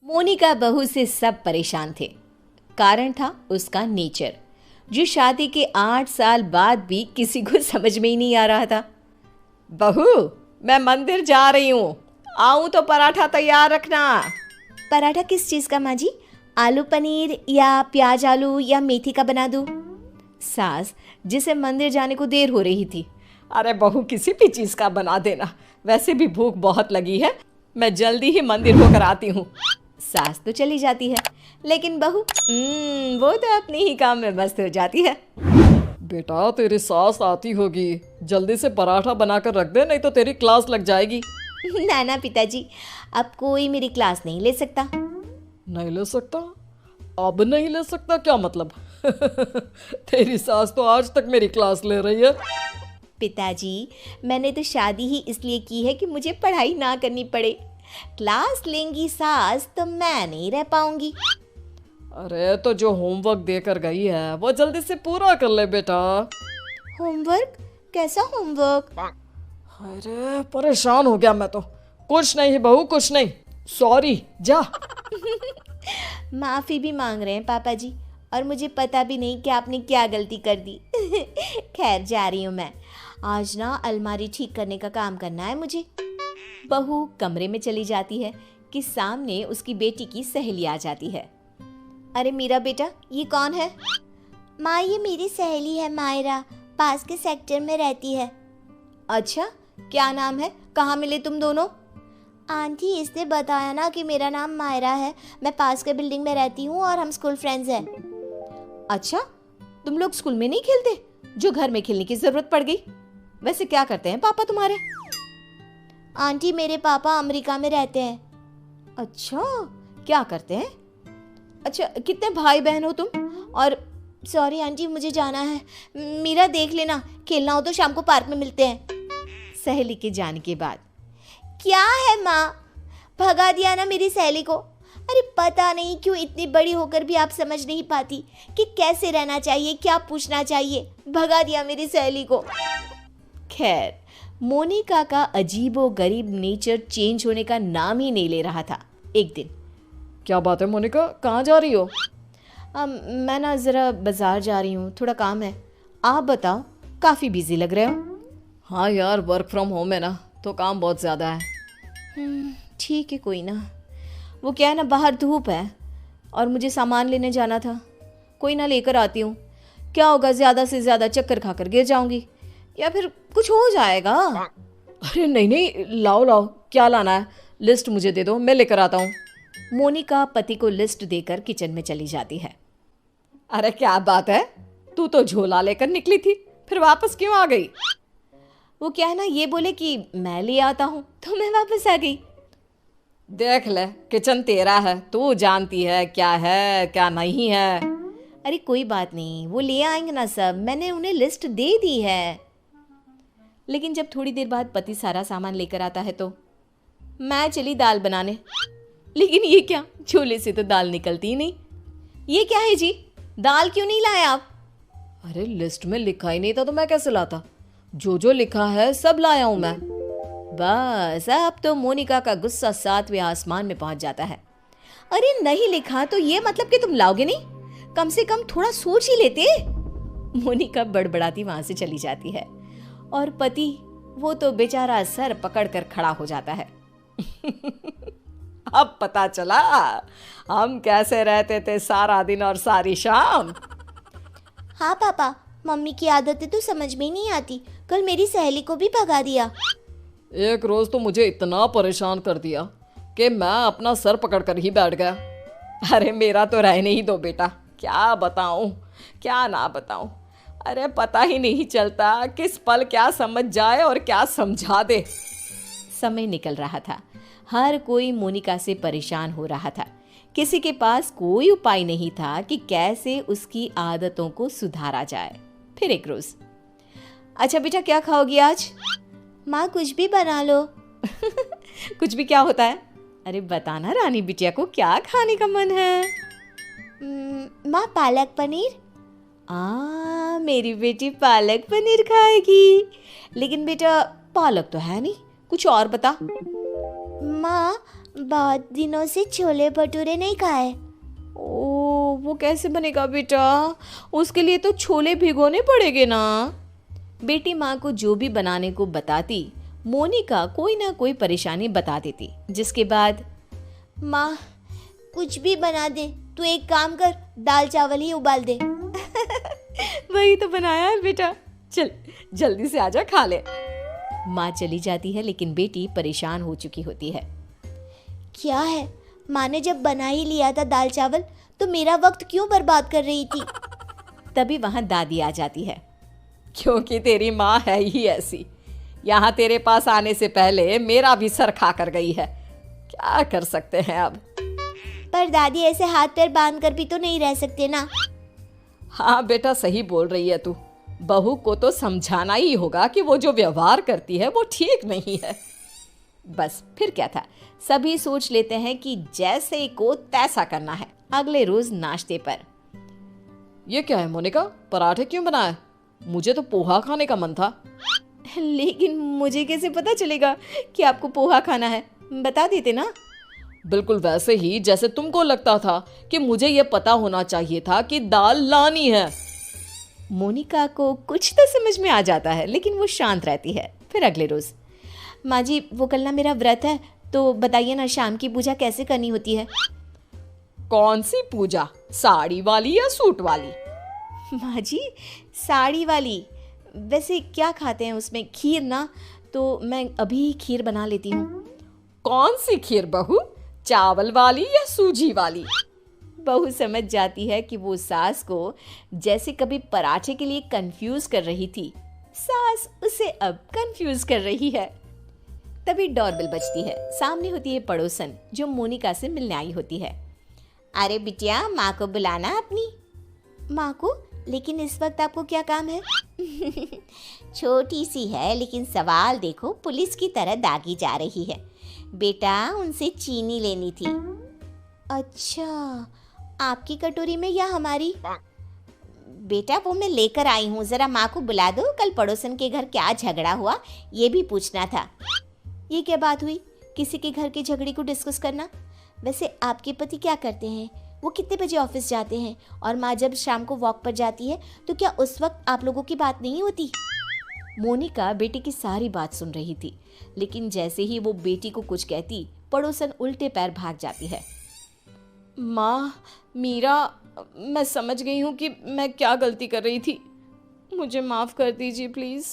मोनिका बहू से सब परेशान थे। कारण था उसका नेचर, जो शादी के 8 साल बाद भी किसी को समझ में ही नहीं आ रहा था। बहू, मैं मंदिर जा रही हूँ, आऊँ तो पराठा तैयार रखना। पराठा किस चीज़ का माँ जी? आलू पनीर या प्याज आलू या मेथी का बना दूँ? सास, जिसे मंदिर जाने को देर हो रही थी। अरे बहू, किसी भी चीज़ का बना देना, वैसे भी भूख बहुत लगी है, मैं जल्दी ही मंदिर होकर आती हूँ। सास तो चली जाती है, लेकिन बहू वो तो अपने ही काम में मस्त हो जाती है। बेटा, तेरी सास आती होगी, जल्दी से पराठा बनाकर रख दे, नहीं तो तेरी क्लास लग जाएगी। ना ना पिताजी, अब कोई मेरी क्लास नहीं ले सकता। नहीं ले सकता? अब नहीं ले सकता क्या मतलब? तेरी सास तो आज तक मेरी क्लास ले रही है। पिताजी, मैंने तो शादी ही इसलिए की है कि मुझे पढ़ाई ना करनी पड़े। क्लास लेंगी सास तो मैं नहीं रह पाऊंगी। अरे तो जो होमवर्क देकर गई है वो जल्दी से पूरा कर ले बेटा। होमवर्क? कैसा होमवर्क? अरे परेशान हो गया मैं तो। कुछ नहीं बहू, कुछ नहीं, सॉरी, जा। माफ़ी भी मांग रहे हैं पापा जी, और मुझे पता भी नहीं कि आपने क्या गलती कर दी। खैर, जा रही हूँ मैं। आज ना अलमारी ठीक करने का काम करना है मुझे। बहू कमरे में चली जाती है कि सामने उसकी बेटी की सहेली आ जाती है। अरे मेरा बेटा, ये कौन है? माँ, ये मेरी सहेली है मायरा, पास के सेक्टर में रहती है। अच्छा, क्या नाम है? कहाँ मिले तुम दोनों? आंटी, इसने बताया ना कि मेरा नाम मायरा है, मैं पास के बिल्डिंग में रहती हूँ और हम स्कूल फ्रेंड्स हैं। अच्छा, तुम लोग स्कूल में नहीं खेलते, जो घर में खेलने की जरूरत पड़ गई? वैसे क्या करते हैं पापा तुम्हारे? आंटी, मेरे पापा अमेरिका में रहते हैं। अच्छा, क्या करते हैं? अच्छा, कितने भाई बहन हो तुम? और सॉरी आंटी, मुझे जाना है। मीरा, देख लेना, खेलना हो तो शाम को पार्क में मिलते हैं। सहेली के जाने के बाद, क्या है माँ, भगा दिया ना मेरी सहेली को। अरे पता नहीं क्यों इतनी बड़ी होकर भी आप समझ नहीं पाती कि कैसे रहना चाहिए, क्या पूछना चाहिए। भगा दिया मेरी सहेली को। खैर, मोनिका का अजीबो गरीब नेचर चेंज होने का नाम ही नहीं ले रहा था। एक दिन, क्या बात है मोनिका, कहाँ जा रही हो? मैं ना ज़रा बाज़ार जा रही हूँ, थोड़ा काम है। आप बताओ, काफ़ी बिजी लग रहे हो। हाँ यार, वर्क फ्रॉम होम है ना, तो काम बहुत ज़्यादा है। ठीक है, कोई ना। वो क्या है ना, बाहर धूप है और मुझे सामान लेने जाना था। कोई ना, लेकर आती हूँ। क्या होगा, ज़्यादा से ज़्यादा चक्कर खाकर गिर जाऊँगी या फिर कुछ हो जाएगा। अरे नहीं नहीं, लाओ लाओ, क्या लाना है? लिस्ट मुझे दे दो, मैं लेकर आता हूँ। मोनिका पति को लिस्ट देकर किचन में चली जाती है। अरे क्या बात है, तू तो झोला लेकर निकली थी, फिर वापस क्यों आ गई? वो क्या है ना, ये बोले कि मैं ले आता हूँ तो मैं वापस आ गई। देख ले, किचन तेरा है, तू जानती है क्या है क्या नहीं है। अरे कोई बात नहीं, वो ले आएंगे ना सब, मैंने उन्हें लिस्ट दे दी है। लेकिन जब थोड़ी देर बाद पति सारा सामान लेकर आता है तो मैं चली दाल बनाने। लेकिन ये क्या, झोले से तो दाल निकलती ही नहीं। ये क्या है जी, दाल क्यों नहीं लाए आप? अरे लिस्ट में लिखा ही नहीं था तो मैं कैसे लाता? जो लिखा है सब लाया हूं मैं। बस अब तो मोनिका का गुस्सा 7वें आसमान में पहुंच जाता है। अरे नहीं लिखा तो ये मतलब कि तुम लाओगे नहीं? कम से कम थोड़ा सोच ही लेते। मोनिका बड़बड़ाती वहां से चली जाती है और पति, वो तो बेचारा सर पकड़कर खड़ा हो जाता है। अब पता चला हम कैसे रहते थे सारा दिन और सारी शाम। हाँ पापा, मम्मी की आदतें तो समझ में ही नहीं आती। कल मेरी सहेली को भी भगा दिया। एक रोज तो मुझे इतना परेशान कर दिया कि मैं अपना सर पकड़कर ही बैठ गया। अरे मेरा तो रहने ही दो बेटा, क्या बताऊं क्या ना बताऊं। अरे पता ही नहीं चलता किस पल क्या समझ जाए और क्या समझा दे। समय निकल रहा था, हर कोई मोनिका से परेशान हो रहा था। किसी के पास कोई उपाय नहीं था कि कैसे उसकी आदतों को सुधारा जाए। फिर एक रोज, अच्छा बेटा, क्या खाओगी आज? माँ, कुछ भी बना लो। कुछ भी क्या होता है? अरे बताना रानी बिटिया को क्या खाने का मन है। माँ पालक पनीर। मेरी बेटी पालक पनीर खाएगी। लेकिन बेटा पालक तो है नहीं, कुछ और बता। माँ बहुत दिनों से छोले भटूरे नहीं खाए। ओ, वो कैसे बनेगा बेटा? उसके लिए तो छोले भिगोने पड़ेंगे ना। बेटी माँ को जो भी बनाने को बताती, मोनिका कोई ना कोई परेशानी बता देती, जिसके बाद माँ कुछ भी बना दे, तू एक काम कर, दाल चावल ही उबाल दे। वही तो बनाया है बेटा, चल जल्दी से आजा खा ले। माँ चली जाती है, लेकिन बेटी परेशान हो चुकी होती है। क्या है, माँ ने जब बना ही लिया था दाल चावल तो मेरा वक्त क्यों बर्बाद कर रही थी? तभी वहां दादी आ जाती है। क्योंकि तेरी माँ है ही ऐसी, यहाँ तेरे पास आने से पहले मेरा भी सर खा कर गई है। क्या कर सकते हैं अब। पर दादी ऐसे हाथ पैर बांध कर भी तो नहीं रह सकते ना। हाँ बेटा, सही बोल रही है तू। बहू को तो समझाना ही होगा कि वो जो व्यवहार करती है वो ठीक नहीं है। बस फिर क्या था, सभी सोच लेते हैं कि जैसे को तैसा करना है। अगले रोज नाश्ते पर, ये क्या है मोनिका, पराठे क्यों बनाए? मुझे तो पोहा खाने का मन था। लेकिन मुझे कैसे पता चलेगा कि आपको पोहा खाना है? बता देते ना। बिल्कुल वैसे ही जैसे तुमको लगता था कि मुझे ये पता होना चाहिए था कि दाल लानी है। मोनिका को कुछ तो समझ में आ जाता है, लेकिन वो शांत रहती है। फिर अगले रोज, माँ जी वो कल ना मेरा व्रत है, तो बताइए ना शाम की पूजा कैसे करनी होती है? कौन सी पूजा, साड़ी वाली या सूट वाली? माँ जी साड़ी वाली। वैसे क्या खाते हैं उसमें? खीर ना, तो मैं अभी खीर बना लेती हूँ। कौन सी खीर बहू, चावल वाली या सूजी वाली? बहू समझ जाती है कि वो सास को जैसे कभी पराठे के लिए कंफ्यूज कर रही थी, सास उसे अब कंफ्यूज कर रही है। तभी डोरबेल बजती है। सामने होती है पड़ोसन, जो मोनिका से मिलने आई होती है। अरे बिटिया, माँ को बुलाना अपनी। माँ को? लेकिन इस वक्त आपको क्या काम है? छोटी सी है, लेकिन सवाल देखो पुलिस की तरह दागी जा रही है। बेटा उनसे चीनी लेनी थी। अच्छा, आपकी कटोरी में या हमारी? बेटा वो मैं लेकर आई हूँ, जरा माँ को बुला दो। कल पड़ोसन के घर क्या झगड़ा हुआ ये भी पूछना था। ये क्या बात हुई, किसी के घर के झगड़े को डिस्कस करना? वैसे आपके पति क्या करते हैं? वो कितने बजे ऑफिस जाते हैं? और माँ जब शाम को वॉक पर जाती है तो क्या उस वक्त आप लोगों की बात नहीं होती? मोनिका बेटी की सारी बात सुन रही थी, लेकिन जैसे ही वो बेटी को कुछ कहती, पड़ोसन उल्टे पैर भाग जाती है। माँ, मीरा, मैं समझ गई हूँ कि मैं क्या गलती कर रही थी। मुझे माफ़ कर दीजिए प्लीज़।